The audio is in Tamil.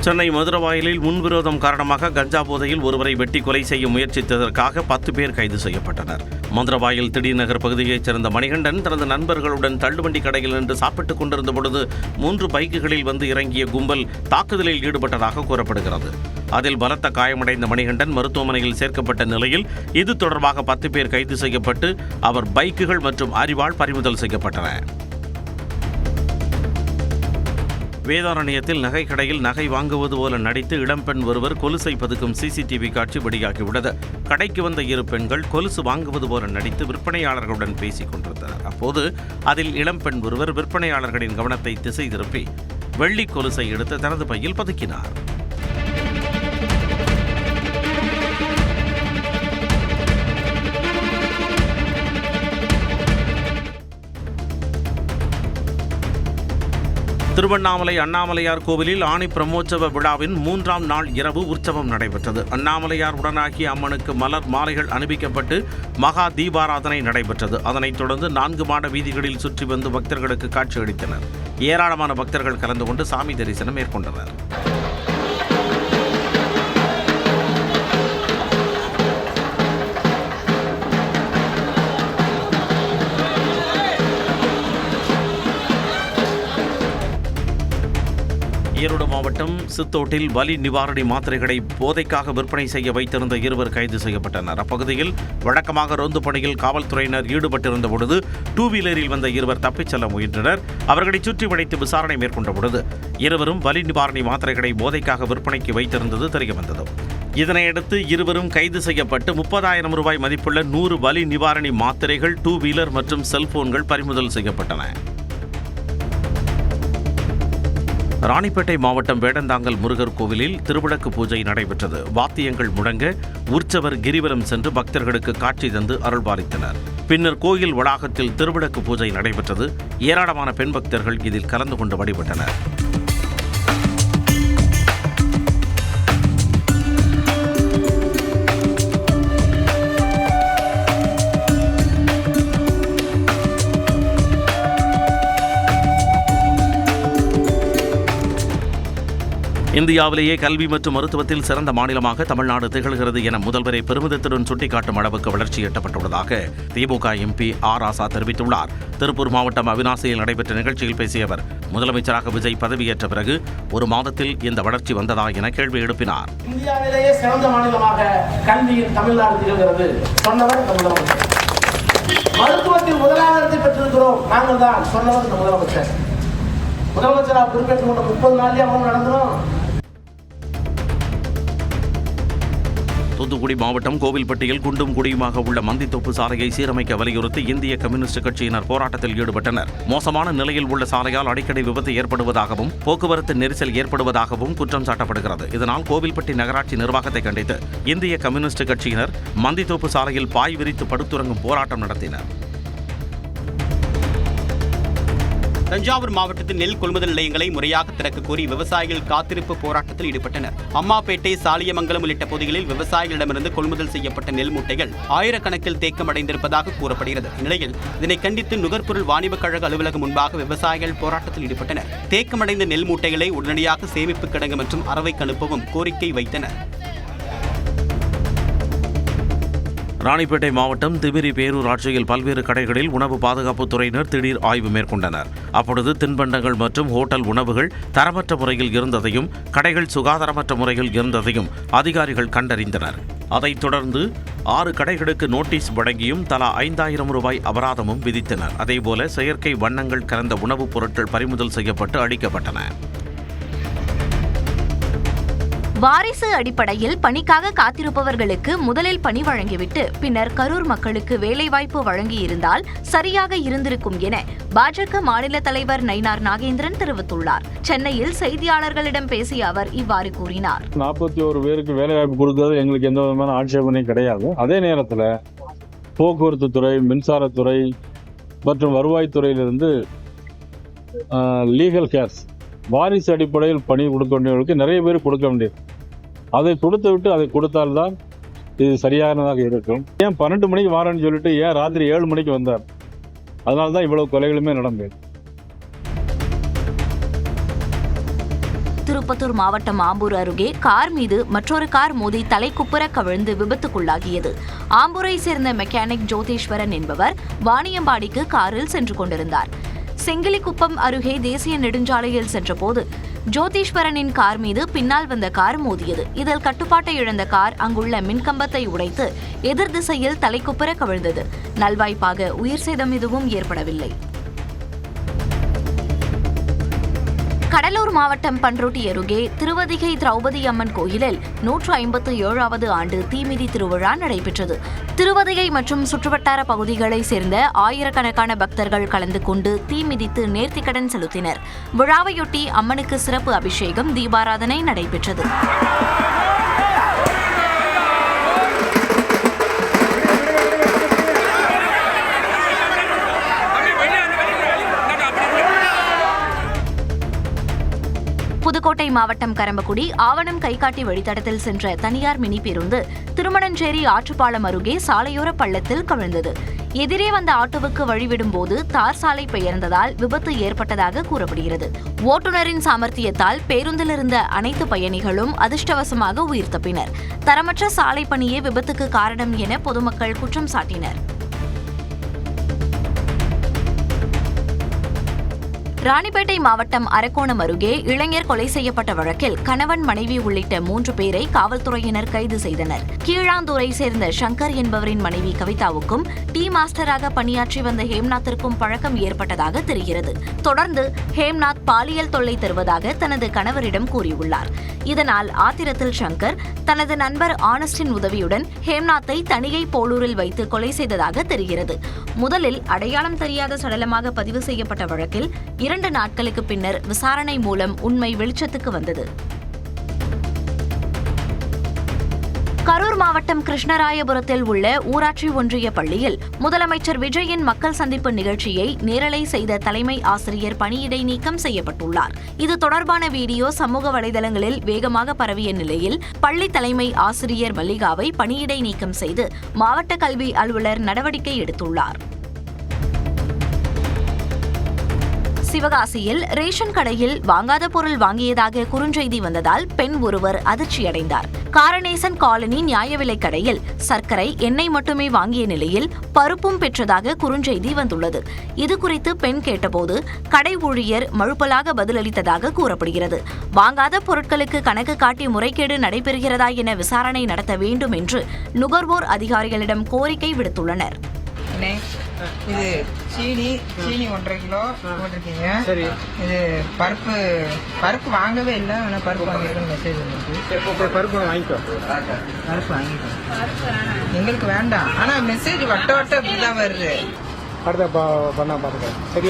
சென்னை மதுரவாயலில் முன்விரோதம் காரணமாக கஞ்சா போதையில் ஒருவரை வெட்டி கொலை செய்ய முயற்சித்ததற்காக 10 பேர் கைது செய்யப்பட்டனர். மதுரவாயல் திடீர்நகர் பகுதியைச் சேர்ந்த மணிகண்டன் தனது நண்பர்களுடன் தள்ளுவண்டி கடையில் நின்று சாப்பிட்டுக் கொண்டிருந்த பொழுது 3 பைக்குகளில் வந்து இறங்கிய கும்பல் தாக்குதலில் ஈடுபட்டதாக கூறப்படுகிறது. அதில் பலத்த காயமடைந்த மணிகண்டன் மருத்துவமனையில் சேர்க்கப்பட்ட நிலையில் இது தொடர்பாக 10 பேர் கைது செய்யப்பட்டு அவர் பைக்குகள் மற்றும் அரிவாள் பறிமுதல் செய்யப்பட்டன. வேதாரண்யத்தில் நகை கடையில் நகை வாங்குவது போல நடித்து இளம்பெண் ஒருவர் கொலுசை பதுக்கும் சிசிடிவி காட்சி வெளியாகியுள்ளது. கடைக்கு வந்த 2 பெண்கள் கொலுசு வாங்குவது போல நடித்து விற்பனையாளர்களுடன் பேசிக் கொண்டிருந்தனர். அப்போது அதில் இளம்பெண் ஒருவர் விற்பனையாளர்களின் கவனத்தை திசை திருப்பி வெள்ளி கொலுசை எடுத்து தனது பையில் பதுக்கினார். திருவண்ணாமலை அண்ணாமலையார் கோவிலில் ஆணி பிரம்மோற்சவ விழாவின் 3ஆம் நாள் இரவு உற்சவம் நடைபெற்றது. அண்ணாமலையார் உடனாகிய அம்மனுக்கு மலர் மாலைகள் அணிவிக்கப்பட்டு மகா தீபாராதனை நடைபெற்றது. அதனைத் தொடர்ந்து 4 மாட வீதிகளில் சுற்றி வந்து பக்தர்களுக்கு காட்சியளித்தனர். ஏராளமான பக்தர்கள் கலந்து கொண்டு சாமி தரிசனம் மேற்கொண்டனர். ஈரோடு மாவட்டம் சித்தோட்டில் வலி நிவாரணி மாத்திரைகளை போதைக்காக விற்பனை செய்ய வைத்திருந்த 2 கைது செய்யப்பட்டனர். அப்பகுதியில் வழக்கமாக ரோந்து பணியில் காவல்துறையினர் ஈடுபட்டிருந்த பொழுது 2 வீலரில் வந்த 2 தப்பிச் செல்ல முயன்றனர். அவர்களை சுற்றி வளைத்து விசாரணை மேற்கொண்ட பொழுது 2 வலி நிவாரணி மாத்திரைகளை போதைக்காக விற்பனைக்கு வைத்திருந்தது தெரியவந்தது. இதனையடுத்து 2 கைது செய்யப்பட்டு 30,000 ரூபாய் மதிப்புள்ள 100 வலி நிவாரணி மாத்திரைகள், 2 வீலர் மற்றும் செல்போன்கள் பறிமுதல் செய்யப்பட்டன. ராணிப்பேட்டை மாவட்டம் வேடந்தாங்கல் முருகர் கோவிலில் திருவிளக்கு பூஜை நடைபெற்றது. வாத்தியங்கள் முழங்க உற்சவர் கிரிவலம் சென்று பக்தர்களுக்கு காட்சி தந்து அருள்பாலித்தனர். பின்னர் கோயில் வளாகத்தில் திருவிளக்கு பூஜை நடைபெற்றது. ஏராளமான பெண் பக்தர்கள் இதில் கலந்து கொண்டு வழிபட்டனர். இந்தியாவிலேயே கல்வி மற்றும் மருத்துவத்தில் சிறந்த மாநிலமாக தமிழ்நாடு திகழ்கிறது என முதல்வரை பெருமிதத்துடன் சுட்டிக்காட்டும் அளவுக்கு வளர்ச்சி எட்டப்பட்டுள்ளதாக திமுக எம்பி ஆர் ராசா தெரிவித்துள்ளார். திருப்பூர் மாவட்டம் அவிநாசியில் நடைபெற்ற நிகழ்ச்சியில் பேசிய அவர், முதலமைச்சராக விஜய் பதவியேற்ற பிறகு 1 மாதத்தில் இந்த வளர்ச்சி வந்ததா என கேள்வி எழுப்பினார். இந்தியாவிலேயே சிறந்த மாநிலமாக கல்வியில் தமிழ்நாடு திகழ்கிறது சொன்னவர் முதலமைச்சர். மருத்துவத்தில் முதலாளத்தை பெற்றிருக்கிறோம் நாங்கள் தான் சொன்னவர் முதலமைச்சர். முதலமைச்சராக பொறுப்பேற்றுக் கொண்ட 30 நாள்லயே அவங்க நடந்துடும். தூத்துக்குடி மாவட்டம் கோவில்பட்டியில் குண்டும் குடியுமாக உள்ள மந்தித்தோப்பு சாலையை சீரமைக்க வலியுறுத்தி இந்திய கம்யூனிஸ்ட் கட்சியினர் போராட்டத்தில் ஈடுபட்டனர். மோசமான நிலையில் உள்ள சாலையால் அடிக்கடி விபத்து ஏற்படுவதாகவும் போக்குவரத்து நெரிசல் ஏற்படுவதாகவும் குற்றம் சாட்டப்படுகிறது. இதனால் கோவில்பட்டி நகராட்சி நிர்வாகத்தை கண்டித்து இந்திய கம்யூனிஸ்ட் கட்சியினர் மந்தித்தோப்பு சாலையில் பாய் விரித்து படுத்துறங்கும் போராட்டம் நடத்தினர். தஞ்சாவூர் மாவட்டத்தில் நெல் கொள்முதல் நிலையங்களை முறையாக திறக்க கோரி விவசாயிகள் காத்திருப்பு போராட்டத்தில் ஈடுபட்டனர். அம்மாப்பேட்டை, சாலியமங்கலம் உள்ளிட்ட பகுதிகளில் விவசாயிகளிடமிருந்து கொள்முதல் செய்யப்பட்ட நெல் மூட்டைகள் ஆயிரக்கணக்கில் தேக்கமடைந்திருப்பதாக கூறப்படுகிறது. இந்நிலையில் இதனை கண்டித்து நுகர்பொருள் வாணிபக் கழக அலுவலகம் முன்பாக விவசாயிகள் போராட்டத்தில் ஈடுபட்டனர். தேக்கமடைந்த நெல் மூட்டைகளை உடனடியாக சேமிப்பு கிடங்கு மற்றும் அரவைக்கு அனுப்பவும் கோரிக்கை வைத்தனர். ராணிப்பேட்டை மாவட்டம் திமிரி பேரூராட்சியில் பல்வேறு கடைகளில் உணவு பாதுகாப்புத் துறையினர் திடீர் ஆய்வு மேற்கொண்டனர். அப்பொழுது தின்பண்டங்கள் மற்றும் ஹோட்டல் உணவுகள் தரமற்ற முறையில் இருந்ததையும் கடைகள் சுகாதாரமற்ற முறையில் இருந்ததையும் அதிகாரிகள் கண்டறிந்தனர். அதைத் தொடர்ந்து 6 கடைகளுக்கு நோட்டீஸ் வழங்கியும் தலா 5,000 ரூபாய் அபராதமும் விதித்தனர். அதேபோல செயற்கை வண்ணங்கள் கலந்த உணவுப் பொருட்கள் பறிமுதல் செய்யப்பட்டு அளிக்கப்பட்டன. வாரிசு அடிப்படையில் பணிக்காக காத்திருப்பவர்களுக்கு முதலில் பணி வழங்கிவிட்டு பின்னர் கரூர் மக்களுக்கு வேலைவாய்ப்பு வழங்கியிருந்தால் சரியாக இருந்திருக்கும் என பாஜக மாநில தலைவர் நயினார் நாகேந்திரன் தெரிவித்துள்ளார். சென்னையில் செய்தியாளர்களிடம் பேசிய அவர் இவ்வாறு கூறினார். 41 பேருக்கு வேலைவாய்ப்பு கொடுக்கிறது எங்களுக்கு எந்த விதமான ஆட்சேபனையும் கிடையாது. அதே நேரத்தில் போக்குவரத்து துறை, மின்சாரத்துறை மற்றும் வருவாய்த்துறையிலிருந்து லீகல் கேர்ஸ் வாரிசு அடிப்படையில் பணி கொடுக்க வேண்டியவர்களுக்கு நிறைய பேர் கொடுக்க வேண்டியது. அதை கொடுத்து விட்டு அதை கொடுத்தால்தான் இது சரியானதாக இருக்கும். ஏன் 12 மணிக்கு வாரேன்னு சொல்லிட்டு ஏன் ராத்திரி 7 மணிக்கு வந்தார்? அதனால தான் இவ்வளவு கொலைகளுமே நடந்தது. திருப்பத்தூர் மாவட்டம் ஆம்பூர் அருகே கார் மீது மற்றொரு கார் மோதி தலைக்குப்புற கவிழ்ந்து விபத்துக்குள்ளாகியது. ஆம்பூரை சேர்ந்த மெக்கானிக் ஜோதீஸ்வரன் என்பவர் வாணியம்பாடிக்கு காரில் சென்று கொண்டிருந்தார். செங்கிலிக்குப்பம் அருகே தேசிய நெடுஞ்சாலையில் சென்றபோது ஜோதீஸ்வரனின் கார் மீது பின்னால் வந்த கார் மோதியது. இதில் கட்டுப்பாட்டை இழந்த கார் அங்குள்ள மின்கம்பத்தை உடைத்து எதிர் திசையில் தலைக்குப்புற கவிழ்ந்தது. நல்வாய்ப்பாக உயிர் சேதம் எதுவும் ஏற்படவில்லை. கடலூர் மாவட்டம் பண்ருட்டி அருகே திருவதிகை திரௌபதி அம்மன் கோயிலில் 157வது ஆண்டு தீமிதி திருவிழா நடைபெற்றது. திருவதிகை மற்றும் சுற்றுவட்டார பகுதிகளைச் சேர்ந்த ஆயிரக்கணக்கான பக்தர்கள் கலந்து கொண்டு தீமிதித்து நேர்த்திக்கடன் செலுத்தினர். விழாவையொட்டி அம்மனுக்கு சிறப்பு அபிஷேகம், தீபாராதனை நடைபெற்றது. புதுக்கோட்டை மாவட்டம் கரம்பக்குடி ஆவணம் கைகாட்டி வழித்தடத்தில் சென்ற தனியார் மினி பேருந்து திருமணஞ்சேரி ஆற்றுப்பாலம் அருகே சாலையோர பள்ளத்தில் கவிழ்ந்தது. எதிரே வந்த ஆட்டோவுக்கு வழிவிடும்போது தார் சாலை பெயர்ந்ததால் விபத்து ஏற்பட்டதாக கூறப்படுகிறது. ஓட்டுநரின் சாமர்த்தியத்தால் பேருந்தில் இருந்த அனைத்து பயணிகளும் அதிர்ஷ்டவசமாக உயிர் தப்பினர். தரமற்ற சாலை பணியே விபத்துக்கு காரணம் என பொதுமக்கள் குற்றம் சாட்டினர். ராணிப்பேட்டை மாவட்டம் அரக்கோணம் அருகே இளைஞர் கொலை செய்யப்பட்ட வழக்கில் கணவன், மனைவி உள்ளிட்ட 3 பேரை காவல்துறையினர் கைது செய்தனர். கீழாந்தூரை சேர்ந்த சங்கர் என்பவரின் மனைவி கவிதாவுக்கும் டீ மாஸ்டராக பணியாற்றி வந்த ஹேம்நாத்திற்கும் பழக்கம் ஏற்பட்டதாக தெரிகிறது. தொடர்ந்து ஹேம்நாத் பாலியல் தொல்லை தருவதாக தனது கணவரிடம் கூறியுள்ளார். இதனால் ஆத்திரத்தில் சங்கர் தனது நண்பர் ஆனஸ்டின் உதவியுடன் ஹேம்நாத்தை தனியை போலூரில் வைத்து கொலை செய்ததாக தெரிகிறது. முதலில் அடையாளம் தெரியாத சடலமாக பதிவு செய்யப்பட்ட வழக்கில் 2 நாட்களுக்கு பின்னர் விசாரணை மூலம் உண்மை வெளிச்சத்துக்கு வந்தது. கரூர் மாவட்டம் கிருஷ்ணராயபுரத்தில் உள்ள ஊராட்சி ஒன்றிய பள்ளியில் முதலமைச்சர் விஜயின் மக்கள் சந்திப்பு நிகழ்ச்சியை நேரலை செய்த தலைமை ஆசிரியர் பணியிடை நீக்கம் செய்யப்பட்டுள்ளார். இது தொடர்பான வீடியோ சமூக வலைதளங்களில் வேகமாக பரவிய நிலையில் பள்ளி தலைமை ஆசிரியர் மல்லிகாவை பணியிடை நீக்கம் செய்து மாவட்ட கல்வி அலுவலர் நடவடிக்கை எடுத்துள்ளார். சிவகாசியில் ரேஷன் கடையில் வாங்காத பொருள் வாங்கியதாக குறுஞ்செய்தி வந்ததால் பெண் ஒருவர் அதிர்ச்சியடைந்தார். காரணேசன் காலனி நியாய விலைக் கடையில் சர்க்கரை, எண்ணெய் மட்டுமே வாங்கிய நிலையில் பருப்பும் பெற்றதாக குறுஞ்செய்தி வந்துள்ளது. இதுகுறித்து பெண் கேட்டபோது கடை ஊழியர் மழுப்பலாக பதிலளித்ததாக கூறப்படுகிறது. வாங்காத பொருட்களுக்கு கணக்கு காட்டி முறைகேடு நடைபெறுகிறதா என விசாரணை நடத்த வேண்டும் என்று நுகர்வோர் அதிகாரிகளிடம் கோரிக்கை விடுத்துள்ளனர். இது சீனி 1.5 கிலோ போட்டிருக்கீங்க. சரி. இது பருப்பு வாங்கவே இல்லை, ஆனால் பருப்பு வாங்கிருக்கோம் மெசேஜ் வந்துருக்கு. பருப்பு வாங்கிக்கோ. எங்களுக்கு வேண்டாம், ஆனால் மெசேஜ் வட்ட அப்படிதான் வருது. அடுத்த பண்ண பாருங்க. சரியா?